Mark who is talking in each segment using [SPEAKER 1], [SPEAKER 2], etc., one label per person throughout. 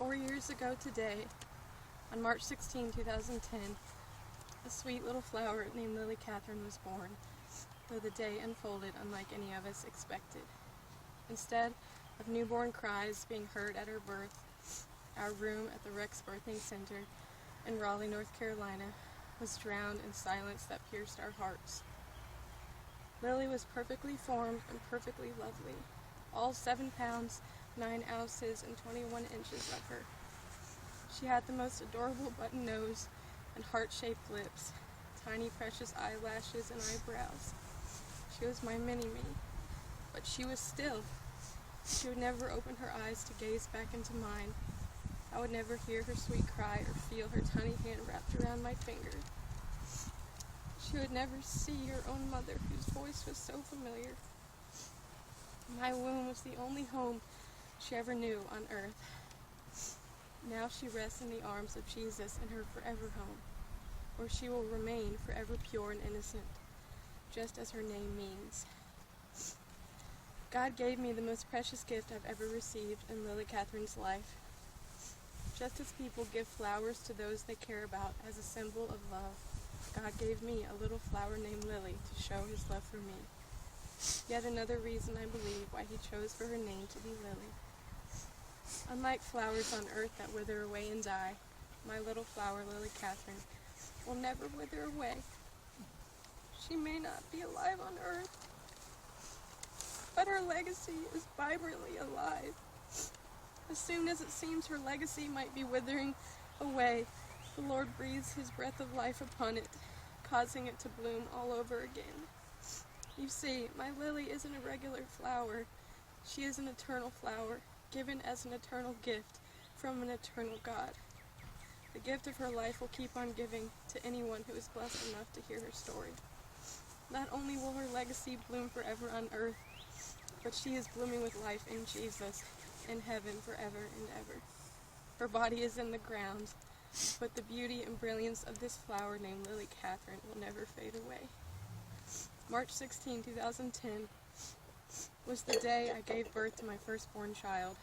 [SPEAKER 1] 4 years ago today, on March 16, 2010, a sweet little flower named Lily Catherine was born, though the day unfolded unlike any of us expected. Instead of newborn cries being heard at her birth, our room at the Rex Birthing Center in Raleigh, North Carolina, was drowned in silence that pierced our hearts. Lily was perfectly formed and perfectly lovely, all 7 pounds, 9 ounces, and 21 inches of her. She had the most adorable button nose and heart-shaped lips, tiny precious eyelashes and eyebrows. She was my mini-me, but she was still. She would never open her eyes to gaze back into mine. I would never hear her sweet cry or feel her tiny hand wrapped around my finger. She would never see her own mother, whose voice was so familiar. My womb was the only home she ever knew on earth. Now she rests in the arms of Jesus in her forever home, where she will remain forever pure and innocent, just as her name means. God gave me the most precious gift I've ever received in Lily Catherine's life. Just as people give flowers to those they care about as a symbol of love, God gave me a little flower named Lily to show his love for me. Yet another reason I believe why he chose for her name to be Lily. Unlike flowers on earth that wither away and die, my little flower, Lily Catherine, will never wither away. She may not be alive on earth, but her legacy is vibrantly alive. As soon as it seems her legacy might be withering away, the Lord breathes his breath of life upon it, causing it to bloom all over again. You see, my Lily isn't a regular flower. She is an eternal flower, given as an eternal gift from an eternal God. The gift of her life will keep on giving to anyone who is blessed enough to hear her story. Not only will her legacy bloom forever on earth, but she is blooming with life in Jesus, in heaven forever and ever. Her body is in the ground, but the beauty and brilliance of this flower named Lily Catherine will never fade away. March 16, 2010 was the day I gave birth to my firstborn child.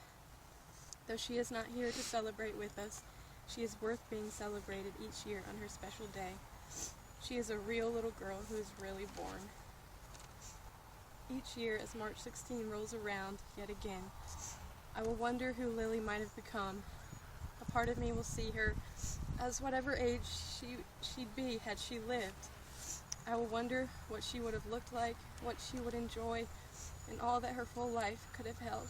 [SPEAKER 1] Though she is not here to celebrate with us, she is worth being celebrated each year on her special day. She is a real little girl who is really born. Each year, as March 16 rolls around yet again, I will wonder who Lily might have become. A part of me will see her as whatever age she'd be had she lived. I will wonder what she would have looked like, what she would enjoy, and all that her full life could have held.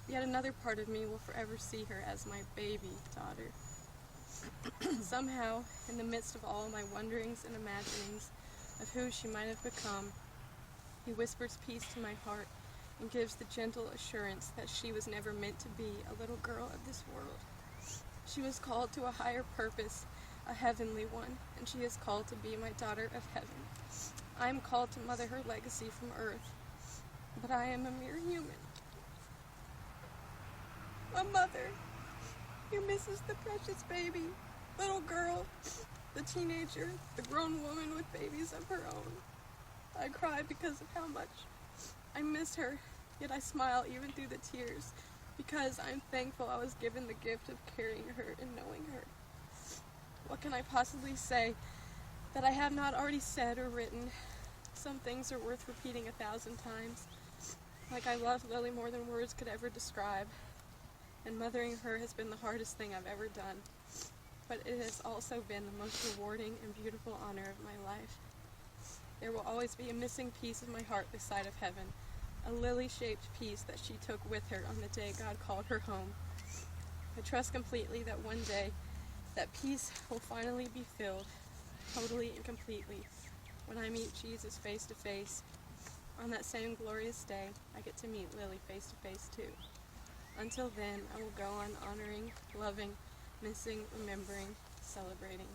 [SPEAKER 1] Yet another part of me will forever see her as my baby daughter. Somehow, in the midst of all my wonderings and imaginings of who she might have become, he whispers peace to my heart and gives the gentle assurance that she was never meant to be a little girl of this world. She was called to a higher purpose, a heavenly one, and she is called to be my daughter of heaven. I am called to mother her legacy from earth, but I am a mere human. A mother who misses the precious baby, little girl, the teenager, the grown woman with babies of her own. I cry because of how much I miss her, yet I smile even through the tears because I'm thankful I was given the gift of carrying her and knowing her. What can I possibly say that I have not already said or written? Some things are worth repeating 1,000 times. Like I love Lily more than words could ever describe. And mothering her has been the hardest thing I've ever done. But it has also been the most rewarding and beautiful honor of my life. There will always be a missing piece of my heart this side of heaven, a lily-shaped piece that she took with her on the day God called her home. I trust completely that one day that piece will finally be filled, totally and completely, when I meet Jesus face to face. On that same glorious day, I get to meet Lily face to face too. Until then, I will go on honoring, loving, missing, remembering, celebrating.